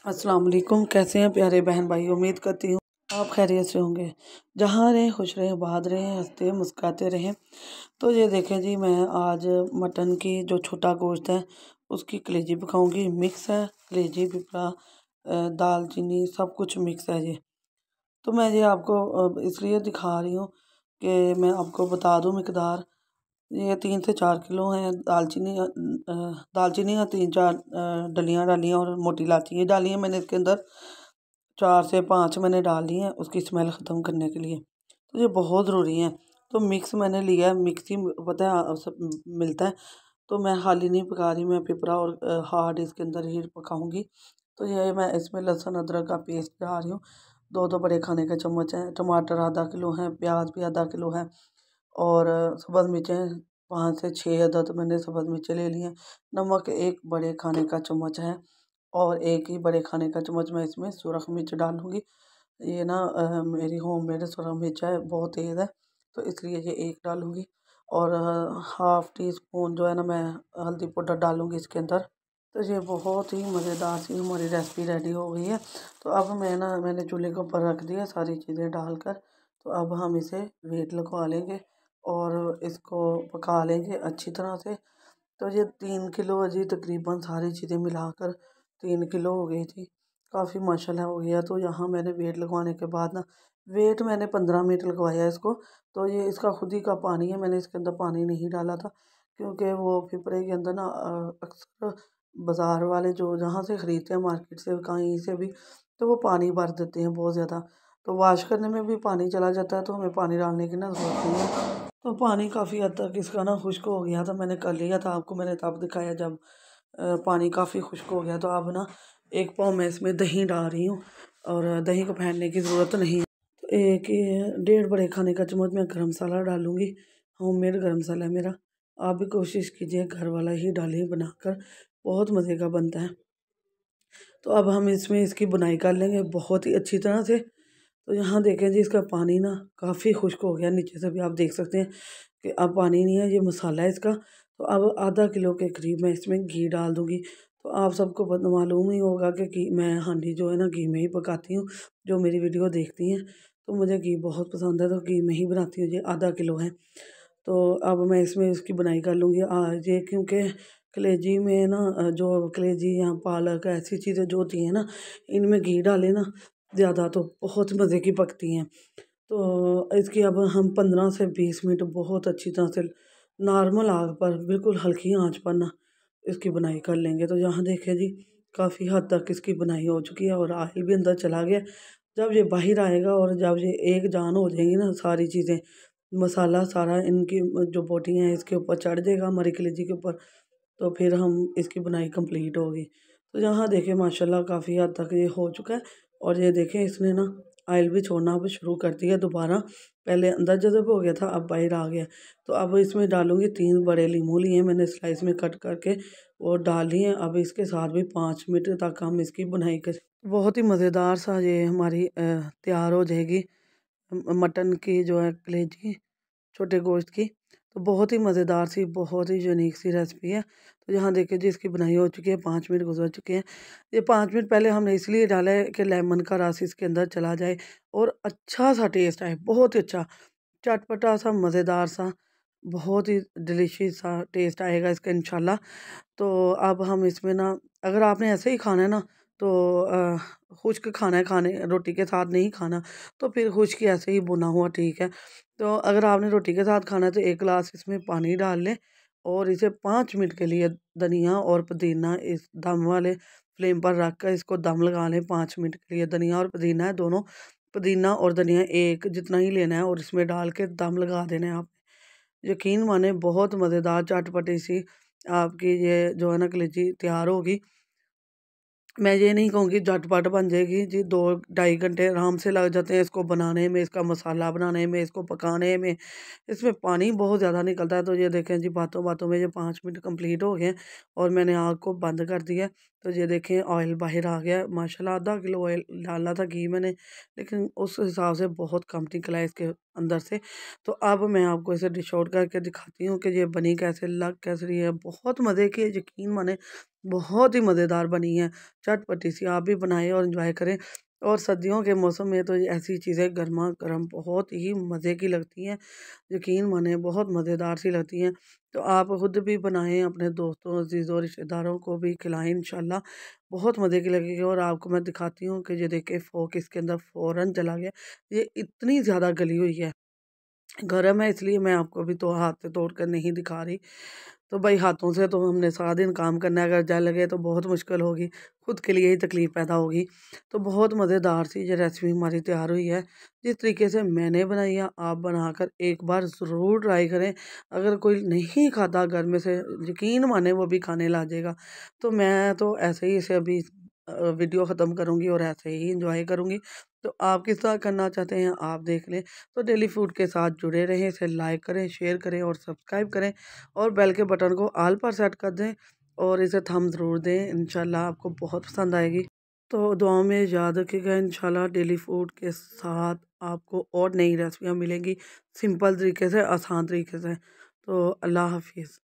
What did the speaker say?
अस्सलाम वालेकुम। कैसे हैं प्यारे बहन भाई? उम्मीद करती हूँ आप खैरियत से होंगे। जहाँ रहें खुश रहें, आबाद रहें, हंसते मुस्कुराते रहें। तो ये देखें जी, मैं आज मटन की जो छोटा गोश्त है उसकी कलेजी पकाऊंगी। मिक्स है, कलेजी पिपरा दालचीनी सब कुछ मिक्स है ये। तो मैं ये आपको इसलिए दिखा रही हूँ कि मैं आपको बता दूँ मकदार। ये 3 से 4 किलो है दालचीनी। दालचीनी का 3-4 डलियाँ डाली हैं और मोटी इलायची ये डाली है मैंने इसके अंदर। 4 से 5 मैंने डाल ली हैं उसकी स्मेल ख़त्म करने के लिए। तो ये बहुत ज़रूरी है। तो मिक्स मैंने लिया है, मिक्स ही पता है सब मिलता है। तो मैं हाली नहीं पका रही, मैं पिपरा और हार्ड इसके अंदर ही पकाऊंगी। तो ये मैं इसमें लहसुन अदरक का पेस्ट डाल रही हूँ। 2-2 बड़े खाने के चम्मच हैं। टमाटर आधा किलो हैं, प्याज भी आधा किलो है। और सब्ज़ मिर्चें 5 से 6 अदद मैंने सब्ज़ मिर्चें ले ली हैं। नमक 1 बड़े खाने का चम्मच है। और 1 ही बड़े खाने का चम्मच मैं इसमें सुरख मिर्च डालूँगी। ये ना मेरी होममेड सुरख मिर्च है, बहुत तेज़ है, तो इसलिए ये 1 डालूँगी। और हाफ़ टी स्पून जो है ना मैं हल्दी पाउडर डालूँगी इसके अंदर। तो ये बहुत ही मज़ेदार सी हमारी रेसिपी रेडी हो गई है। तो अब मैंने चूल्हे के ऊपर रख दिया सारी चीज़ें डालकर। तो अब हम इसे वेट लगवा लेंगे और इसको पका लेंगे अच्छी तरह से। तो ये 3 किलो जी तकरीबन सारी चीज़ें मिलाकर 3 किलो हो गई थी। काफ़ी माशाल्लाह हो गया। तो यहाँ मैंने वेट लगवाने के बाद ना, वेट मैंने 15 मिनट लगवाया इसको। तो ये इसका खुद ही का पानी है, मैंने इसके अंदर पानी नहीं डाला था क्योंकि वो पिपरे के अंदर ना अक्सर बाज़ार वाले जो जहाँ से ख़रीदते हैं मार्केट से कहीं से भी, तो वो पानी भर देते हैं बहुत ज़्यादा। तो वॉश करने में भी पानी चला जाता है, तो हमें पानी डालने की ना ज़रूरत नहीं है। तो पानी काफ़ी हद तक इसका ना खुश्क हो गया था, मैंने कर लिया था, आपको मैंने तब दिखाया जब पानी काफ़ी खुश्क हो गया। तो अब ना 1 पाव मैं इसमें दही डाल रही हूँ और दही को फेंटने की ज़रूरत नहीं है। तो 1 1.5 बड़े खाने का चम्मच मैं गरम मसाला डालूँगी। होममेड गरम मसाला है मेरा। आप भी कोशिश कीजिए घर वाला ही डालिए बनाकर, बहुत मज़े का बनता है। तो अब हम इसमें इसकी बुनाई कर लेंगे बहुत ही अच्छी तरह से। तो यहाँ देखें जी, इसका पानी ना काफ़ी खुश्क हो गया, नीचे से भी आप देख सकते हैं कि अब पानी नहीं है, ये मसाला है इसका। तो अब आधा किलो के करीब मैं इसमें घी डाल दूँगी। तो आप सबको मालूम ही होगा कि मैं हांडी जो है ना घी में ही पकाती हूँ। जो मेरी वीडियो देखती हैं तो मुझे घी बहुत पसंद है, तो घी में ही बनाती हूँ। ये आधा किलो है। तो अब मैं इसमें इसकी बुनाई कर लूँगी। ये क्योंकि कलेजी में ना जो कलेजी या पालक ऐसी चीज़ें जो होती हैं ना, इनमें घी डालें ना ज़्यादा तो बहुत मज़े की पकती हैं। तो इसकी अब हम 15 से 20 मिनट बहुत अच्छी तरह से नॉर्मल आग पर बिल्कुल हल्की आंच पर ना इसकी बुनाई कर लेंगे। तो यहाँ देखें जी, काफ़ी हद तक इसकी बुनाई हो चुकी है और ऑयल भी अंदर चला गया। जब ये बाहर आएगा और जब ये एक जान हो जाएंगी ना सारी चीज़ें, मसाला सारा इनकी जो बोटियाँ हैं इसके ऊपर चढ़ जाएगा हमारी कलेजी के ऊपर, तो फिर हम इसकी बुनाई कंप्लीट होगी। तो यहाँ देखें माशाल्लाह काफ़ी हद तक ये हो चुका है। और ये देखें इसने ना ऑयल भी छोड़ना अब शुरू कर दिया दोबारा। पहले अंदर जज़ब हो गया था, अब बाहर आ गया। तो अब इसमें डालूँगी 3 बड़े लीमू लिए हैं मैंने स्लाइस में कट करके, वो डाल लिए हैं। अब इसके साथ भी 5 मिनट तक हम इसकी बुनाई कर, बहुत ही मज़ेदार सा ये हमारी तैयार हो जाएगी मटन की जो है कलेजी छोटे गोश्त की। तो बहुत ही मज़ेदार सी, बहुत ही यूनिक सी रेसिपी है। तो यहाँ देखिए जी, इसकी बनाई हो चुकी है, 5 मिनट गुजर चुके हैं। ये 5 मिनट पहले हमने इसलिए डाला है कि लेमन का रस इसके अंदर चला जाए और अच्छा सा टेस्ट आए, बहुत ही अच्छा चटपटा सा मज़ेदार सा, बहुत ही डिलीशियस सा टेस्ट आएगा इसका इंशाल्लाह। तो अब हम इसमें ना, अगर आपने ऐसे ही खाना है ना तो खुश्क खाना है, खाने रोटी के साथ नहीं खाना, तो फिर खुश्क ऐसे ही भुना हुआ ठीक है। तो अगर आपने रोटी के साथ खाना है तो 1 गिलास इसमें पानी डाल लें और इसे 5 मिनट के लिए धनिया और पुदीना इस दम वाले फ्लेम पर रख कर इसको दम लगा लें 5 मिनट के लिए। धनिया और पुदीना है दोनों, पुदीना और धनिया एक जितना ही लेना है और इसमें डाल के दम लगा देना है आपने। यकीन माने बहुत मज़ेदार चटपटी सी आपकी ये जो है ना कलेजी तैयार होगी। मैं ये नहीं कहूँगी झटपट बन जाएगी जी, 2 ढाई घंटे आराम से लग जाते हैं इसको बनाने में, इसका मसाला बनाने में, इसको पकाने में। इसमें पानी बहुत ज़्यादा निकलता है। तो ये देखें जी, बातों-बातों में ये 5 मिनट कंप्लीट हो गए हैं और मैंने आग को बंद कर दिया है। तो ये देखें ऑयल बाहर आ गया है माशाल्लाह। आधा किलो ऑयल डाला था घी मैंने, लेकिन उस हिसाब से बहुत कम निकला है इसके अंदर से। तो अब मैं आपको इसे डिश आउट करके दिखाती हूँ कि ये बनी कैसे, लग कैसे रही है। बहुत मज़े की है, यकीन माने बहुत ही मज़ेदार बनी है, चटपटी सी। आप भी बनाएं और इन्जॉय करें। और सर्दियों के मौसम में तो ये ऐसी चीज़ें गरमा गर्म बहुत ही मज़े की लगती हैं, यकीन माने बहुत मज़ेदार सी लगती हैं। तो आप खुद भी बनाएं, अपने दोस्तों अजीज़ों रिश्तेदारों को भी खिलाएं, इंशाल्लाह बहुत मज़े की लगेगी। और आपको मैं दिखाती हूँ कि ये देखिए फ़ोर्क इसके अंदर फ़ौरन चला गया, ये इतनी ज़्यादा गली हुई है। गरम है इसलिए मैं आपको अभी तो हाथ से तोड़ कर नहीं दिखा रही। तो भाई हाथों से तो हमने सारा दिन काम करना है, अगर जल लगे तो बहुत मुश्किल होगी, खुद के लिए ही तकलीफ़ पैदा होगी। तो बहुत मज़ेदार सी ये रेसिपी हमारी तैयार हुई है। जिस तरीके से मैंने बनाई है, आप बनाकर एक बार ज़रूर ट्राई करें। अगर कोई नहीं खाता घर में से, यकीन माने वो भी खाने लग जाएगा। तो मैं तो ऐसे ही इसे अभी वीडियो ख़त्म करूँगी और ऐसे ही एंजॉय करूँगी। तो आप किस तरह करना चाहते हैं आप देख लें। तो डेली फूड के साथ जुड़े रहें, इसे लाइक करें, शेयर करें और सब्सक्राइब करें और बेल के बटन को ऑल पर सेट कर दें और इसे थंब ज़रूर दें। इंशाल्लाह आपको बहुत पसंद आएगी। तो दुआओं में याद रखिएगा, इंशाल्लाह डेली फूड के साथ आपको और नई रेसिपियाँ मिलेंगी, सिंपल तरीके से, आसान तरीके से। तो अल्लाह हाफिज़।